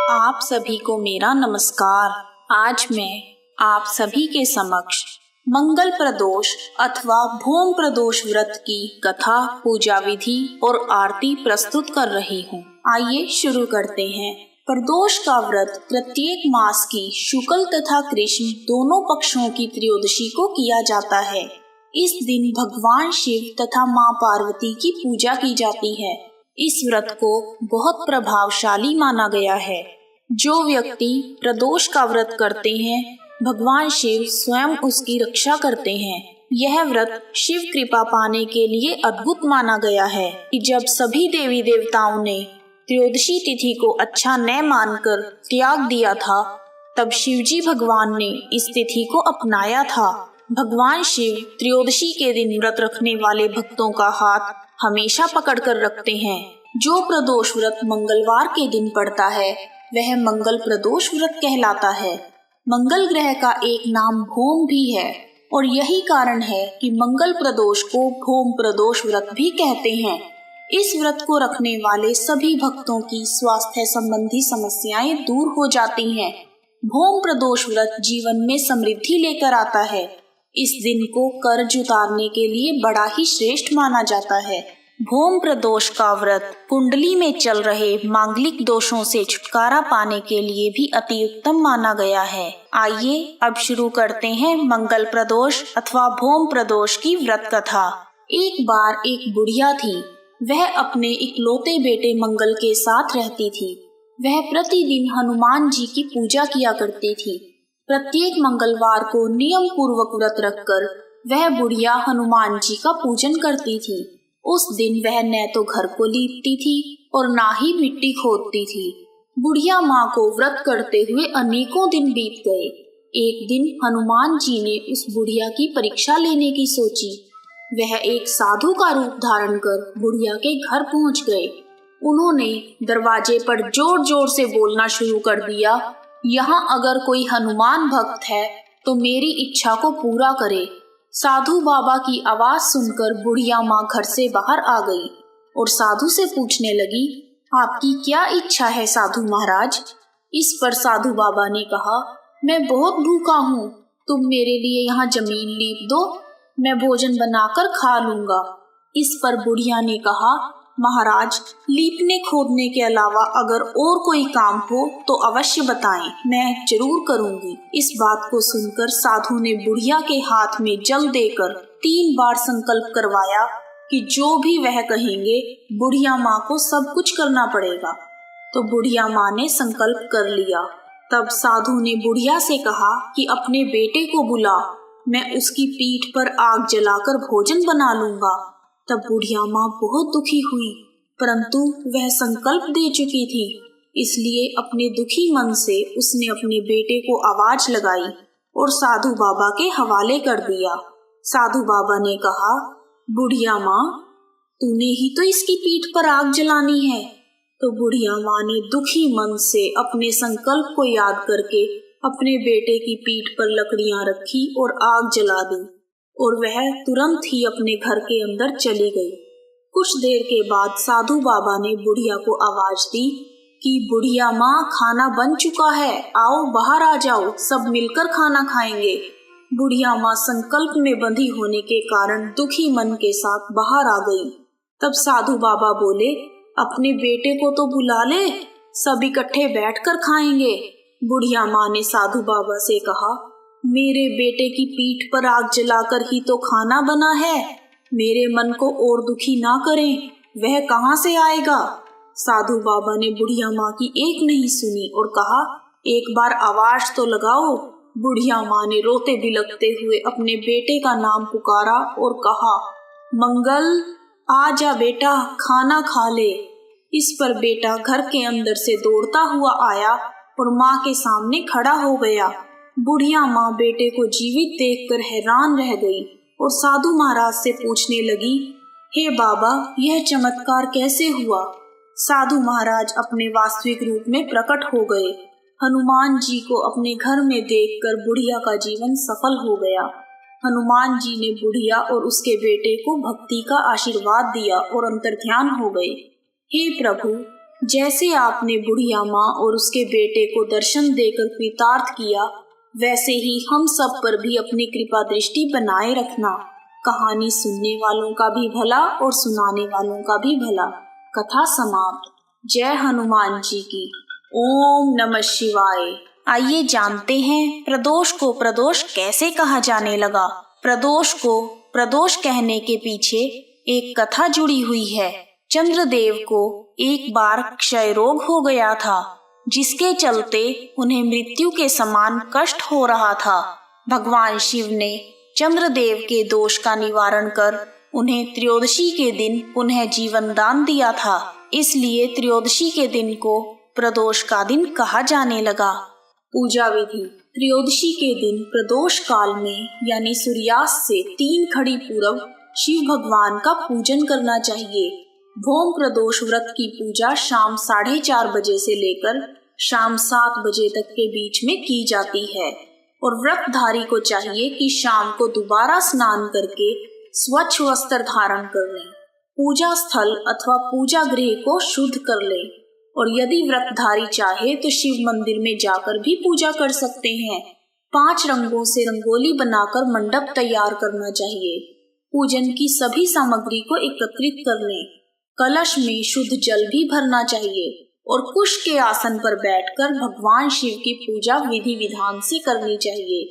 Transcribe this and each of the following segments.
आप सभी को मेरा नमस्कार। आज मैं आप सभी के समक्ष मंगल प्रदोष अथवा भोम प्रदोष व्रत की कथा, पूजा विधि और आरती प्रस्तुत कर रही हूँ। आइए शुरू करते हैं। प्रदोष का व्रत प्रत्येक मास की शुक्ल तथा कृष्ण दोनों पक्षों की त्रयोदशी को किया जाता है। इस दिन भगवान शिव तथा माँ पार्वती की पूजा की जाती है। इस व्रत को बहुत प्रभावशाली माना गया है। जो व्यक्ति प्रदोष का व्रत करते हैं, भगवान शिव स्वयं उसकी रक्षा करते हैं। यह व्रत शिव कृपा पाने के लिए अद्भुत माना गया है कि जब सभी देवी देवताओं ने त्रयोदशी तिथि को अच्छा न मानकर त्याग दिया था, तब शिवजी भगवान ने इस तिथि को अपनाया था। भगवान शिव त्रयोदशी के दिन व्रत रखने वाले भक्तों का हाथ हमेशा पकड़ कर रखते हैं। जो प्रदोष व्रत मंगलवार के दिन पड़ता है, वह मंगल प्रदोष व्रत कहलाता है। मंगल ग्रह का एक नाम भोम भी है और यही कारण है कि मंगल प्रदोष को भोम प्रदोष व्रत भी कहते हैं। इस व्रत को रखने वाले सभी भक्तों की स्वास्थ्य संबंधी समस्याएं दूर हो जाती हैं। भोम प्रदोष व्रत जीवन में समृद्धि लेकर आता है। इस दिन को कर्ज उतारने के लिए बड़ा ही श्रेष्ठ माना जाता है। भोम प्रदोष का व्रत कुंडली में चल रहे मांगलिक दोषों से छुटकारा पाने के लिए भी अति उत्तम माना गया है। आइए अब शुरू करते हैं मंगल प्रदोष अथवा भोम प्रदोष की व्रत कथा। एक बार एक बुढ़िया थी। वह अपने इकलौते बेटे मंगल के साथ रहती थी। वह प्रतिदिन हनुमान जी की पूजा किया करती थी। प्रत्येक मंगलवार को नियम पूर्वक व्रत रखकर वह बुढ़िया हनुमान जी का पूजन करती थी। उस दिन वह न तो घर को लीपती थी और ना ही मिट्टी खोदती थी। बुढ़िया माँ को व्रत करते हुए अनेकों दिन बीत गए। एक दिन हनुमान जी ने उस बुढ़िया की परीक्षा लेने की सोची। वह एक साधु का रूप धारण कर बुढ़िया के घर पहुँच गए। उन्होंने दरवाजे पर जोर जोर से बोलना शुरू कर दिया, यहाँ अगर कोई हनुमान भक्त है तो मेरी इच्छा को पूरा करे। साधु बाबा की आवाज सुनकर बुढ़िया माँ घर से बाहर आ गई और साधु से पूछने लगी, आपकी क्या इच्छा है साधु महाराज? इस पर साधु बाबा ने कहा, मैं बहुत भूखा हूँ, तुम मेरे लिए यहाँ जमीन लीप दो, मैं भोजन बनाकर खा लूंगा। इस पर बुढ़िया ने कहा, महाराज, लीपने खोदने के अलावा अगर और कोई काम हो तो अवश्य बताएं, मैं जरूर करूंगी। इस बात को सुनकर साधु ने बुढ़िया के हाथ में जल देकर 3 बार संकल्प करवाया कि जो भी वह कहेंगे बुढ़िया माँ को सब कुछ करना पड़ेगा। तो बुढ़िया माँ ने संकल्प कर लिया। तब साधु ने बुढ़िया से कहा कि अपने बेटे को बुला, मैं उसकी पीठ पर आग जलाकर भोजन बना लूंगा। तब बुढ़िया माँ बहुत दुखी हुई, परंतु वह संकल्प दे चुकी थी, इसलिए अपने दुखी मन से उसने अपने बेटे को आवाज लगाई और साधु बाबा के हवाले कर दिया। साधु बाबा ने कहा, बुढ़िया माँ, तूने ही तो इसकी पीठ पर आग जलानी है। तो बुढ़िया माँ ने दुखी मन से अपने संकल्प को याद करके अपने बेटे की पीठ पर लकड़ियां रखी और आग जला दी और वह तुरंत ही अपने घर के अंदर चली गई। कुछ देर के बाद साधु बाबा ने बुढ़िया को आवाज दी कि बुढ़िया माँ, खाना बन चुका है, आओ बाहर आ जाओ, सब मिलकर खाना खाएंगे। बुढ़िया माँ संकल्प में बंधी होने के कारण दुखी मन के साथ बाहर आ गई। तब साधु बाबा बोले, अपने बेटे को तो बुला ले, सब इकट्ठे बैठकर खाएंगे। बुढ़िया माँ ने साधु बाबा से कहा, मेरे बेटे की पीठ पर आग जलाकर ही तो खाना बना है, मेरे मन को और दुखी ना करें, वह कहाँ से आएगा? साधु बाबा ने बुढ़िया माँ की एक नहीं सुनी और कहा, एक बार आवाज तो लगाओ। बुढ़िया माँ ने रोते बिलखते हुए अपने बेटे का नाम पुकारा और कहा, मंगल, आ जा बेटा, खाना खा ले। इस पर बेटा घर के अंदर से दौड़ता हुआ आया और माँ के सामने खड़ा हो गया। बुढ़िया माँ बेटे को जीवित देखकर हैरान रह गई और साधु महाराज से पूछने लगी, हे बाबा, यह चमत्कार कैसे हुआ? साधु महाराज अपने वास्तविक रूप में प्रकट हो गए। हनुमान जी को अपने घर में देखकर बुढ़िया का जीवन सफल हो गया। हनुमान जी ने बुढ़िया और उसके बेटे को भक्ति का आशीर्वाद दिया और अंतर्ध्यान हो गए। हे प्रभु, जैसे आपने बुढ़िया माँ और उसके बेटे को दर्शन देकर कृतार्थ किया, वैसे ही हम सब पर भी अपनी कृपा दृष्टि बनाए रखना। कहानी सुनने वालों का भी भला और सुनाने वालों का भी भला। कथा समाप्त। जय हनुमान जी की। ओम नमः शिवाय। आइए जानते हैं प्रदोष को प्रदोष कैसे कहा जाने लगा। प्रदोष को प्रदोष कहने के पीछे एक कथा जुड़ी हुई है। चंद्रदेव को एक बार क्षय रोग हो गया था, जिसके चलते उन्हें मृत्यु के समान कष्ट हो रहा था। भगवान शिव ने चंद्रदेव के दोष का निवारण कर उन्हें त्रयोदशी के दिन पुनः जीवन दान दिया था। इसलिए त्रयोदशी के दिन को प्रदोष का दिन कहा जाने लगा। पूजा विधि। त्रयोदशी के दिन प्रदोष काल में यानी सूर्यास्त से 3 घड़ी पूर्व शिव भगवान का पूजन करना चाहिए। भौम प्रदोष व्रत की पूजा शाम 4:30 बजे से लेकर शाम 7 बजे तक के बीच में की जाती है और व्रतधारी को चाहिए कि शाम को दोबारा स्नान करके स्वच्छ वस्त्र धारण कर लें, पूजा स्थल अथवा पूजा गृह को शुद्ध कर लें और यदि व्रतधारी चाहे तो शिव मंदिर में जाकर भी पूजा कर सकते हैं। 5 रंगों से रंगोली बनाकर मंडप तैयार करना चाहिए। पूजन की सभी सामग्री को एकत्रित कर लें। कलश में शुद्ध जल भी भरना चाहिए और कुश के आसन पर बैठकर भगवान शिव की पूजा विधि विधान से करनी चाहिए।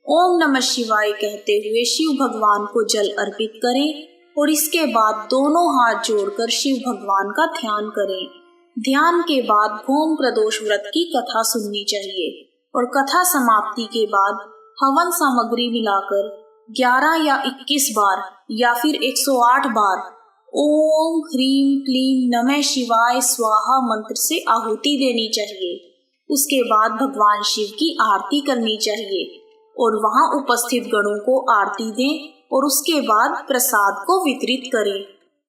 ओम नमः शिवाय कहते हुए शिव भगवान को जल अर्पित करें और इसके बाद दोनों हाथ जोड़कर शिव भगवान का ध्यान करें। ध्यान के बाद भौम प्रदोष व्रत की कथा सुननी चाहिए और कथा समाप्ति के बाद हवन सामग्री मिलाकर 11 या 21 बार या फिर 108 बार ओम ह्रीम क्लीम नमः शिवाय स्वाहा मंत्र से आहुति देनी चाहिए। उसके बाद भगवान शिव की आरती करनी चाहिए और वहां उपस्थित गणों को आरती दें और उसके बाद प्रसाद को वितरित करें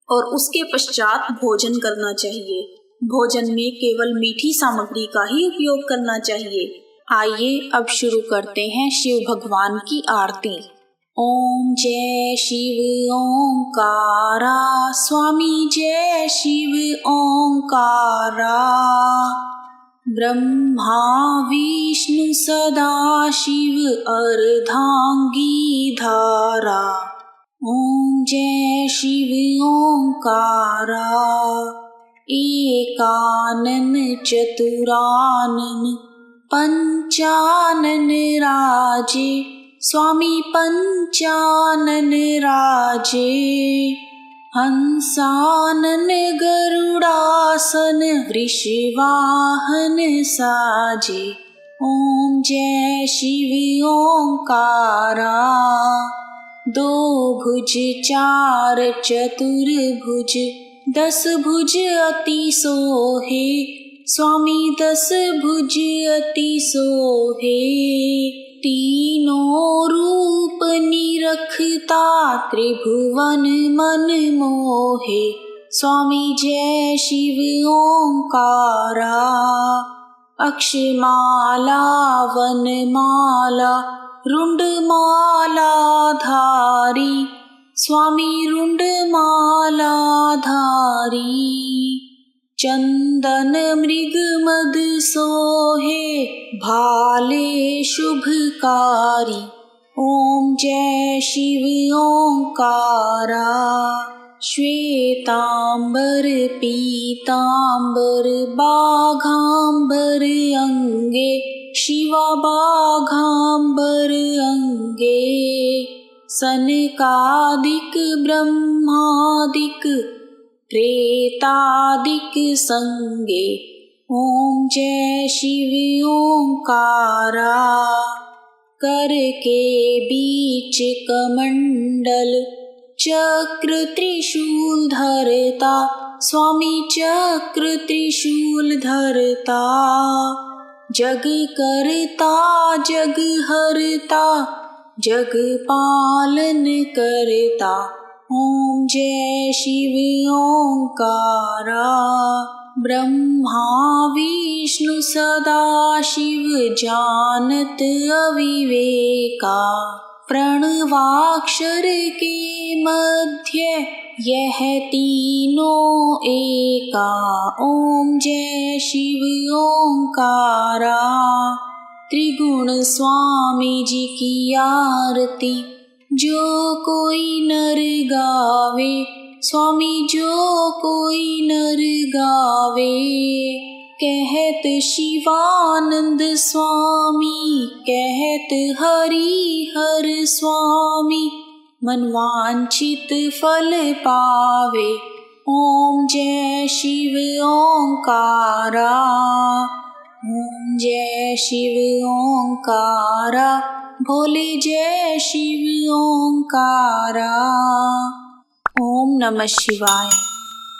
और उसके पश्चात भोजन करना चाहिए। भोजन में केवल मीठी सामग्री का ही उपयोग करना चाहिए। आइए अब शुरू करते हैं शिव भगवान की आरती। ओम जय शिव ओंकारा स्वामी जय शिव ओंकारा। ब्रह्मा विष्णु सदा शिव अर्धांगी धारा। ओम जय शिव ओंकारा। एकानन चतुरानन पंचानन राजे स्वामी पंचानन राजे। हंसानन गरुड़ासन वृषवाहन साजे। ओम जय शिव ओंकारा। 2 भुज 4 चतुर्भुज 10 भुज अति सोहे स्वामी 10 भुज अति सोहे। तीनों रूप निरखता त्रिभुवन मन मोहे स्वामी जय शिव ओंकारा। अक्षमाला वनमाला रुंडमाला धारी स्वामी रुंडमाला धारी। चंदन मृग मद सोहे भाले शुभकारी। ओम जय शिव ओंकारा। श्वेतांबर पीतांबर बाघांबर अंगे शिवा बाघांबर अंगे। सनकादिक ब्रह्मादिक त्रेतादिक संगे। ओम जय शिव ओंकारा। कर के बीच कमंडल चक्र त्रिशूल धरता स्वामी चक्र त्रिशूल धरता। जग करता जग हरता जग पालन करता। ओम जय शिव ओंकारा। ब्रह्मा विष्णु सदा शिव जानत अविवेका। प्रणवाक्षर के मध्य यह तीनों एका। ओम जय शिव ओंकारा। त्रिगुण स्वामी जी की आरती जो कोई नर गावे, स्वामी जो कोई नर गावे। कहत शिवानंद स्वामी, कहत हरि हर स्वामी, मनवांछित फल पावे। ओम जय शिव ओंकारा। ओम जय शिव ओंकारा। भोले जय शिव ओंकारा। ओम नमः शिवाय।